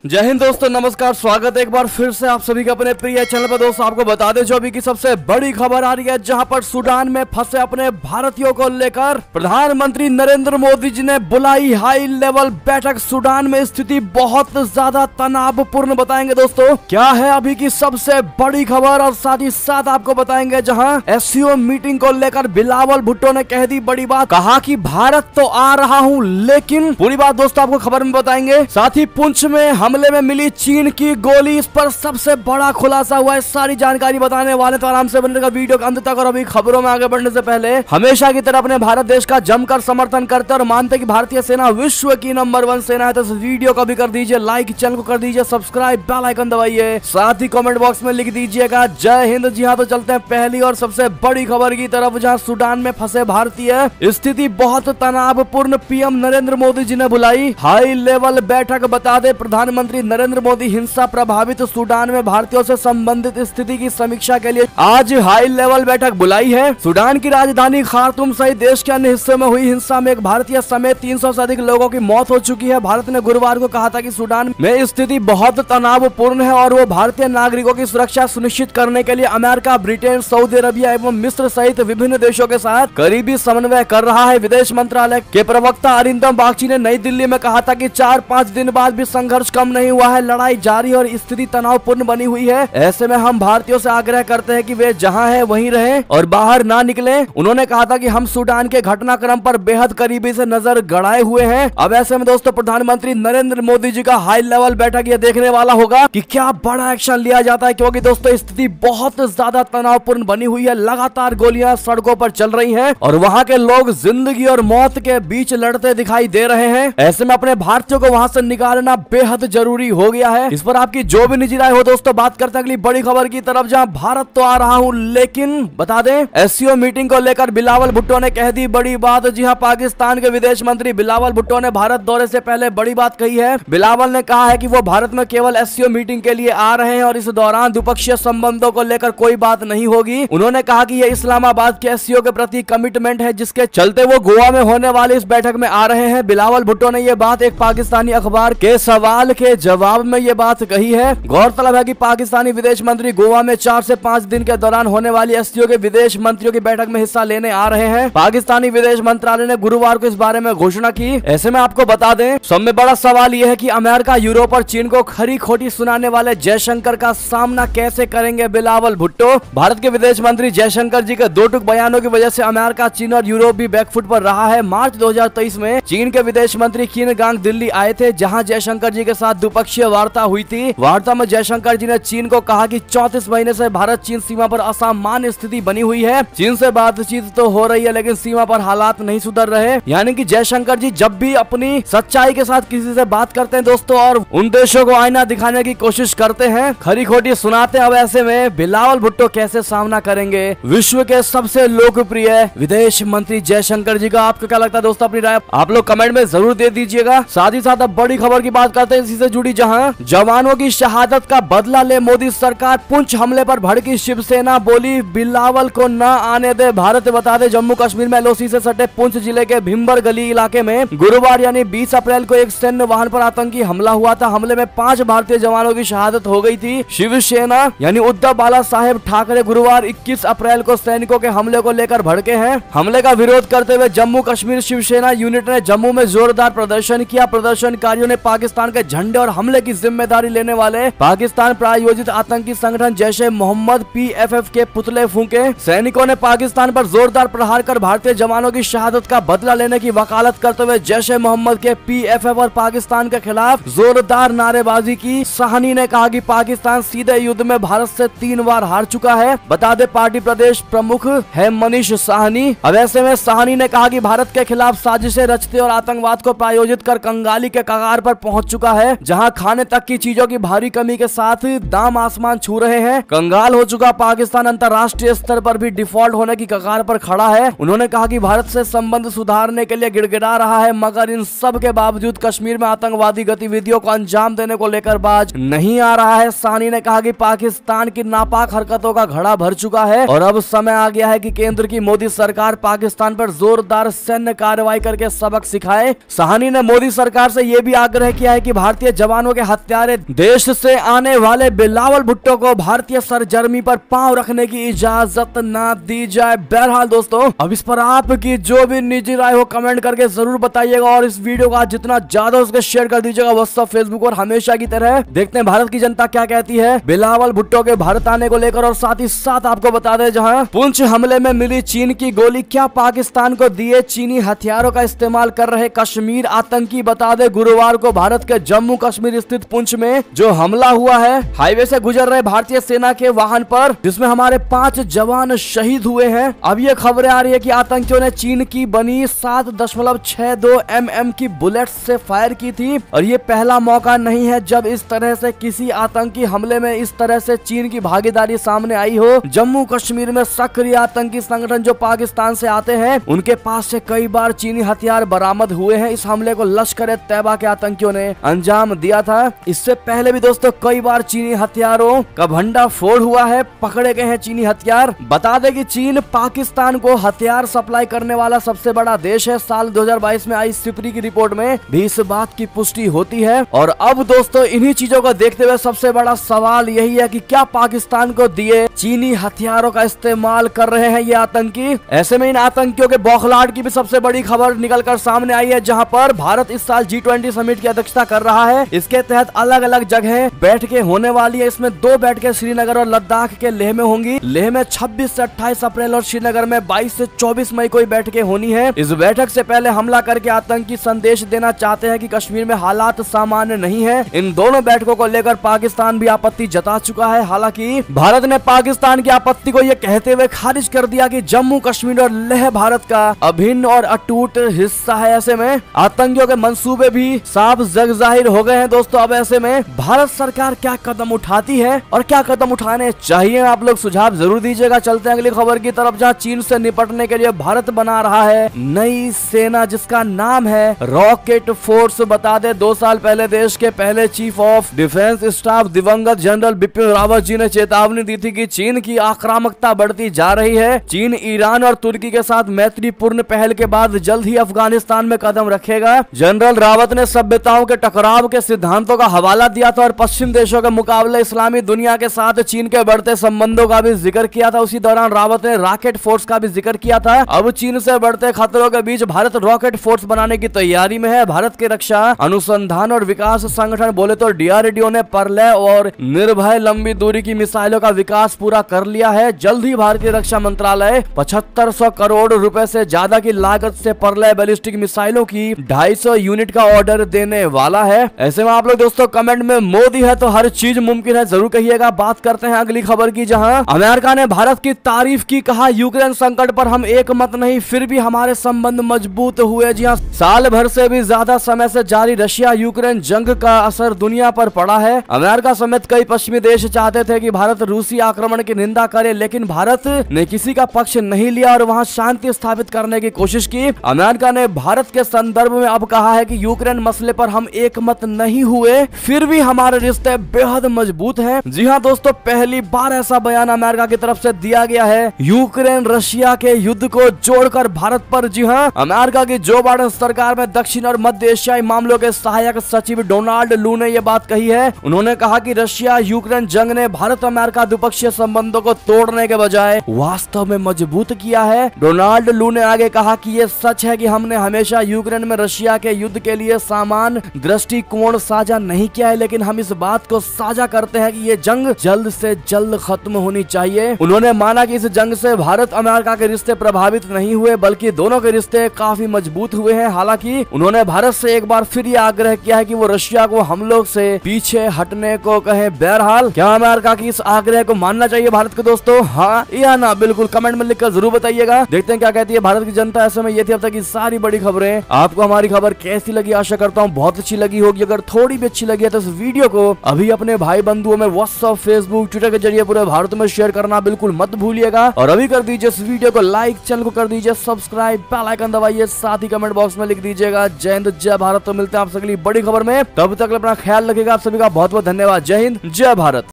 जय हिंद दोस्तों, नमस्कार। स्वागत है एक बार फिर से आप सभी के अपने प्रिय चैनल पर। दोस्तों आपको बता दें जो अभी की सबसे बड़ी खबर आ रही है, जहां पर सूडान में फंसे अपने भारतीयों को लेकर प्रधानमंत्री नरेंद्र मोदी जी ने बुलाई हाई लेवल बैठक। सूडान में स्थिति बहुत ज्यादा तनावपूर्ण बताएंगे दोस्तों क्या है अभी की सबसे बड़ी खबर, और साथ ही साथ आपको बताएंगे जहां एससीओ मीटिंग को लेकर बिलावल भुट्टो ने कह दी बड़ी बात, कहा कि भारत तो आ रहा हूं लेकिन। पूरी बात दोस्तों आपको खबर में बताएंगे। साथ ही पुंछ में हमले में मिली चीन की गोली, इस पर सबसे बड़ा खुलासा हुआ है। सारी जानकारी बताने वाले, तो आराम से बनेगा वीडियो के अंत तक। और अभी खबरों में आगे बढ़ने से पहले हमेशा की तरह अपने भारत देश का जमकर समर्थन करते और मानते कि भारतीय सेना विश्व की नंबर 1 सेना है, तो इस वीडियो को भी कर दीजिए लाइक, चैनल को कर दीजिए सब्सक्राइब, बेल आइकन दबाइए, साथ ही कमेंट बॉक्स में लिख दीजिएगा जय हिंद। जी हाँ, तो चलते हैं पहली और सबसे बड़ी खबर की तरफ, जहाँ सूडान में फंसे भारतीय, स्थिति बहुत तनावपूर्ण। पीएम नरेंद्र मोदी जी ने बुलाई हाई लेवल बैठक। बता दे प्रधानमंत्री नरेंद्र मोदी हिंसा प्रभावित सूडान में भारतीयों से संबंधित स्थिति की समीक्षा के लिए आज हाई लेवल बैठक बुलाई है। सूडान की राजधानी खार्तूम सहित देश के अन्य हिस्सों में हुई हिंसा में एक भारतीय समेत 300 से अधिक लोगों की मौत हो चुकी है। भारत ने गुरुवार को कहा था कि सूडान में स्थिति बहुत तनावपूर्ण है और वो भारतीय नागरिकों की सुरक्षा सुनिश्चित करने के लिए अमेरिका, ब्रिटेन, सऊदी अरबिया एवं मिस्र सहित विभिन्न देशों के साथ करीबी समन्वय कर रहा है। विदेश मंत्रालय के प्रवक्ता अरिंदम बागची ने नई दिल्ली में कहा था कि 4-5 दिन बाद भी संघर्ष कम नहीं हुआ है, लड़ाई जारी और स्थिति तनावपूर्ण बनी हुई है। ऐसे में हम भारतीयों से आग्रह करते हैं कि वे जहां हैं वहीं रहें और बाहर ना निकलें। उन्होंने कहा था कि हम सूडान के घटनाक्रम पर बेहद करीबी से नजर गड़ाए हुए हैं। अब ऐसे में दोस्तों प्रधानमंत्री नरेंद्र मोदी जी का हाई लेवल बैठक ये देखने वाला होगा कि क्या बड़ा एक्शन लिया जाता है, क्योंकि दोस्तों स्थिति बहुत ज्यादा तनावपूर्ण बनी हुई है। लगातार गोलियां सड़कों पर चल रही हैं और वहां के लोग जिंदगी और मौत के बीच लड़ते दिखाई दे रहे हैं। ऐसे में अपने भारतीयों को वहां से निकालना बेहद जरूरी हो गया है। इस पर आपकी जो भी निजी राय हो दोस्तों। बात करते हैं अगली बड़ी खबर की तरफ, जहां भारत तो आ रहा हूं लेकिन बता दें एससीओ मीटिंग को लेकर बिलावल भुट्टो ने कह दी बड़ी बात। जी हां, पाकिस्तान के विदेश मंत्री बिलावल भुट्टो ने भारत दौरे से पहले बड़ी बात कही है। बिलावल ने कहा है कि वो भारत में केवल एससीओ मीटिंग के लिए आ रहे हैं और इस दौरान द्विपक्षीय संबंधों को लेकर कोई बात नहीं होगी। उन्होंने कहा कि यह इस्लामाबाद के एससीओ के प्रति कमिटमेंट है, जिसके चलते वो गोवा में होने वाले इस बैठक में आ रहे हैं। बिलावल भुट्टो ने यह बात एक पाकिस्तानी अखबार के सवाल के जवाब में ये बात कही है। गौरतलब है कि पाकिस्तानी विदेश मंत्री गोवा में 4 से 5 दिन के दौरान होने वाली एससीओ के विदेश मंत्रियों की बैठक में हिस्सा लेने आ रहे हैं। पाकिस्तानी विदेश मंत्रालय ने गुरुवार को इस बारे में घोषणा की। ऐसे में आपको बता दें, सब में बड़ा सवाल यह है कि अमेरिका, यूरोप और चीन को खरी खोटी सुनाने वाले जयशंकर का सामना कैसे करेंगे बिलावल भुट्टो। भारत के विदेश मंत्री जयशंकर जी के दो टूक बयानों की वजह से अमेरिका, चीन और यूरोप भी बैकफुट पर रहा है। मार्च 2023 में चीन के विदेश मंत्री किन गांग दिल्ली आए थे, जहां जयशंकर जी के साथ द्विपक्षीय वार्ता हुई थी। वार्ता में जयशंकर जी ने चीन को कहा कि 34 महीने से भारत चीन सीमा पर असामान्य स्थिति बनी हुई है। चीन से बातचीत तो हो रही है लेकिन सीमा पर हालात नहीं सुधर रहे। यानी कि जयशंकर जी जब भी अपनी सच्चाई के साथ किसी से बात करते हैं दोस्तों, और उन देशों को आईना दिखाने की कोशिश करते हैं, खरी खोटी सुनाते हैं। अब ऐसे में बिलावल भुट्टो कैसे सामना करेंगे विश्व के सबसे लोकप्रिय विदेश मंत्री जयशंकर जी का? आपको क्या लगता है दोस्तों? अपनी राय आप लोग कमेंट में जरूर दे दीजिएगा। साथ ही साथ अब बड़ी खबर की बात करते हैं इसी से जुड़ी, जहां जवानों की शहादत का बदला ले मोदी सरकार। पुंछ हमले पर भड़की शिवसेना, बोली बिलावल को न आने दे भारत। बता दे जम्मू कश्मीर में एलओसी से सटे पुंछ जिले के भिम्बर गली इलाके में गुरुवार यानी 20 अप्रैल को एक सैन्य वाहन पर आतंकी हमला हुआ था। हमले में 5 भारतीय जवानों की शहादत हो गई थी। शिवसेना यानी उद्धव बाला साहेब ठाकरे गुरुवार 21 अप्रैल को सैनिकों के हमले को लेकर भड़के हैं। हमले का विरोध करते हुए जम्मू कश्मीर शिवसेना यूनिट ने जम्मू में जोरदार प्रदर्शन किया। प्रदर्शनकारियों ने पाकिस्तान के झंडे और हमले की जिम्मेदारी लेने वाले पाकिस्तान प्रायोजित आतंकी संगठन जैश ए मोहम्मद PFF के पुतले फूंके। सैनिकों ने पाकिस्तान पर जोरदार प्रहार कर भारतीय जवानों की शहादत का बदला लेने की वकालत करते हुए जैश ए मोहम्मद के PFF और पाकिस्तान के खिलाफ जोरदार नारेबाजी की। साहनी ने कहा कि पाकिस्तान सीधे युद्ध में भारत से 3 बार हार चुका है। बता दे पार्टी प्रदेश प्रमुख है मनीष साहनी। अब ऐसे में साहनी ने कहा कि भारत के खिलाफ साजिशें रचते और आतंकवाद को प्रायोजित कर कंगाली के कगार पर पहुंच चुका है, जहां खाने तक की चीजों की भारी कमी के साथ दाम आसमान छू रहे हैं। कंगाल हो चुका पाकिस्तान अंतर्राष्ट्रीय स्तर पर भी डिफॉल्ट होने की कगार पर खड़ा है। उन्होंने कहा कि भारत से संबंध सुधारने के लिए गिड़गिड़ा रहा है, मगर इन सब के बावजूद कश्मीर में आतंकवादी गतिविधियों को अंजाम देने को लेकर बाज नहीं आ रहा है। सानी ने कहा कि पाकिस्तान की नापाक हरकतों का घड़ा भर चुका है और अब समय आ गया है कि केंद्र की मोदी सरकार पाकिस्तान पर जोरदार सैन्य कार्रवाई करके सबक सिखाए। साहनी ने मोदी सरकार से यह भी आग्रह किया है कि भारतीय के जवानों के हत्यारे देश से आने वाले बिलावल भुट्टो को भारतीय सरजमी पर पांव रखने की इजाजत ना दी जाए। बहरहाल दोस्तों, अब इस पर आपकी जो भी निजी राय हो कमेंट करके जरूर बताइएगा और इस वीडियो को जितना ज्यादा उसके शेयर कर दीजिएगा व्हाट्सएप, फेसबुक और हमेशा की तरह देखते हैं भारत की जनता क्या कहती है बिलावल भुट्टो के भारत आने को लेकर। और साथ ही साथ आपको बता दें, जहां पुंछ हमले में मिली चीन की गोली, क्या पाकिस्तान को दिए चीनी हथियारों का इस्तेमाल कर रहे कश्मीर आतंकी। बता दें, गुरुवार को भारत के जम्मू कश्मीर स्थित पुंछ में जो हमला हुआ है हाईवे से गुजर रहे भारतीय सेना के वाहन पर, जिसमें हमारे 5 जवान शहीद हुए हैं। अब ये खबरें आ रही है कि आतंकियों ने चीन की बनी 7.62 mm की बुलेट से फायर की थी और ये पहला मौका नहीं है जब इस तरह से किसी आतंकी हमले में इस तरह से चीन की भागीदारी सामने आई हो। जम्मू कश्मीर में सक्रिय आतंकी संगठन जो पाकिस्तान से आते हैं, उनके पास से कई बार चीनी हथियार बरामद हुए हैं। इस हमले को लश्कर तैयबा के आतंकियों ने अंजाम दिया था। इससे पहले भी दोस्तों कई बार चीनी हथियारों का भंडाफोड़ हुआ है, पकड़े गए हैं चीनी हथियार। बता दें कि चीन पाकिस्तान को हथियार सप्लाई करने वाला सबसे बड़ा देश है। साल 2022 में आई सिपरी की रिपोर्ट में भी इस बात की पुष्टि होती है। और अब दोस्तों इन्हीं चीजों को देखते हुए सबसे बड़ा सवाल यही है कि क्या पाकिस्तान को दिए चीनी हथियारों का इस्तेमाल कर रहे हैं ये आतंकी। ऐसे में इन आतंकियों के बौखलाहट की भी सबसे बड़ी खबर निकलकर सामने आई है, जहां पर भारत इस साल G20 समिट की अध्यक्षता कर रहा है। इसके तहत अलग अलग जगह बैठकें होने वाली है। इसमें 2 बैठकें श्रीनगर और लद्दाख के लेह में होंगी। लेह में 26 से 28 अप्रैल और श्रीनगर में 22 से 24 मई को बैठकें होनी है। इस बैठक से पहले हमला करके आतंकी संदेश देना चाहते हैं कि कश्मीर में हालात सामान्य नहीं है। इन दोनों बैठकों को लेकर पाकिस्तान भी आपत्ति जता चुका है। हालांकि भारत ने पाकिस्तान की आपत्ति को यह कहते हुए खारिज कर दिया कि जम्मू कश्मीर और लेह भारत का अभिन्न और अटूट हिस्सा है। ऐसे में आतंकियों के मंसूबे भी साफ जग जाहिर हो गए हैं दोस्तों। अब ऐसे में भारत सरकार क्या कदम उठाती है और क्या कदम उठाने चाहिए, आप लोग सुझाव जरूर दीजिएगा। चलते हैं अगली खबर की तरफ, जहां चीन से निपटने के लिए भारत बना रहा है नई सेना जिसका नाम है रॉकेट फोर्स। बता दे 2 साल पहले देश के पहले चीफ ऑफ डिफेंस स्टाफ दिवंगत जनरल बिपिन रावत जी ने चेतावनी दी थी कि चीन की आक्रामकता बढ़ती जा रही है। चीन ईरान और तुर्की के साथ मैत्रीपूर्ण पहल के बाद जल्द ही अफगानिस्तान में कदम रखेगा। जनरल रावत ने सभ्यताओं के टकराव के सिद्धांतों का हवाला दिया था और पश्चिम देशों के मुकाबले इस्लामी दुनिया के साथ चीन के बढ़ते संबंधों का भी जिक्र किया था। उसी दौरान रावत ने रॉकेट फोर्स का भी जिक्र किया था। अब चीन से बढ़ते खतरों के बीच भारत रॉकेट फोर्स बनाने की तैयारी में है। भारत के रक्षा अनुसंधान और विकास संगठन बोले तो DRDO ने परलय और निर्भय लंबी दूरी की मिसाइलों का विकास पूरा कर लिया है। जल्द ही भारतीय रक्षा मंत्रालय 7500 करोड़ रुपए से ज्यादा की लागत से परलय बैलिस्टिक मिसाइलों की 250 यूनिट का ऑर्डर देने वाला है। ऐसे में आप लोग दोस्तों कमेंट में मोदी है तो हर चीज मुमकिन है जरूर कहिएगा। बात करते हैं अगली खबर की, जहां अमेरिका ने भारत की तारीफ की, कहा यूक्रेन संकट पर हम एक मत नहीं, फिर भी हमारे संबंध मजबूत हुए। जी हां, साल भर से भी ज्यादा समय से जारी रशिया यूक्रेन जंग का असर दुनिया पर पड़ा है। अमेरिका समेत कई पश्चिमी देश चाहते थे कि भारत रूसी आक्रमण की निंदा करे, लेकिन भारत ने किसी का पक्ष नहीं लिया और वहां शांति स्थापित करने की कोशिश की। अमेरिका ने भारत के संदर्भ में अब कहा है कि यूक्रेन मसले पर हम एक मत नहीं हुए, फिर भी हमारे रिश्ते बेहद मजबूत हैं। जी हां दोस्तों, पहली बार ऐसा बयान अमेरिका की तरफ से दिया गया है यूक्रेन रशिया के युद्ध को जोड़कर भारत पर। जी हां, अमेरिका की जो बाइडेन सरकार में दक्षिण और मध्य एशियाई मामलों के सहायक सचिव डोनाल्ड लू ने यह बात कही है। उन्होंने कहा कि रशिया यूक्रेन जंग ने भारत अमेरिका द्विपक्षीय संबंधों को तोड़ने के बजाय वास्तव में मजबूत किया है। डोनाल्ड लू ने आगे कहा कि यह सच है कि हमने हमेशा यूक्रेन में रशिया के युद्ध के लिए समान दृष्टिकोण साझा नहीं किया है, लेकिन हम इस बात को साझा करते हैं कि ये जंग जल्द से जल्द खत्म होनी चाहिए। उन्होंने माना कि इस जंग से भारत अमेरिका के रिश्ते प्रभावित नहीं हुए, बल्कि दोनों के रिश्ते काफी मजबूत हुए हैं। हालांकि उन्होंने भारत से एक बार फिर यह आग्रह किया है कि वो रशिया को हमलों से पीछे हटने को कहे। बहरहाल क्या अमेरिका की इस आग्रह को मानना चाहिए भारत को दोस्तों, हाँ या ना? बिल्कुल कमेंट में लिखकर जरूर बताइएगा। देखते हैं क्या कहती है भारत की जनता। ऐसे में ये थी अब तक की सारी बड़ी खबरें। आपको हमारी खबर कैसी लगी? आशा करता हूँ बहुत अच्छी लगी होगी। अगर थोड़ी भी अच्छी लगी है तो इस वीडियो को अभी अपने भाई बंधुओं में व्हाट्सएप, फेसबुक, ट्विटर के जरिए पूरे भारत में शेयर करना बिल्कुल मत भूलिएगा। और अभी कर दीजिए इस वीडियो को लाइक, चैनल को कर दीजिए सब्सक्राइब, बेल आइकन दबाइए, साथ ही कमेंट बॉक्स में लिख दीजिएगा जय हिंद जय भारत। तो मिलते हैं आपसे अगली बड़ी खबर में, तब तक अपना ख्याल रखिएगा। आप सभी का बहुत बहुत धन्यवाद। जय हिंद जय भारत।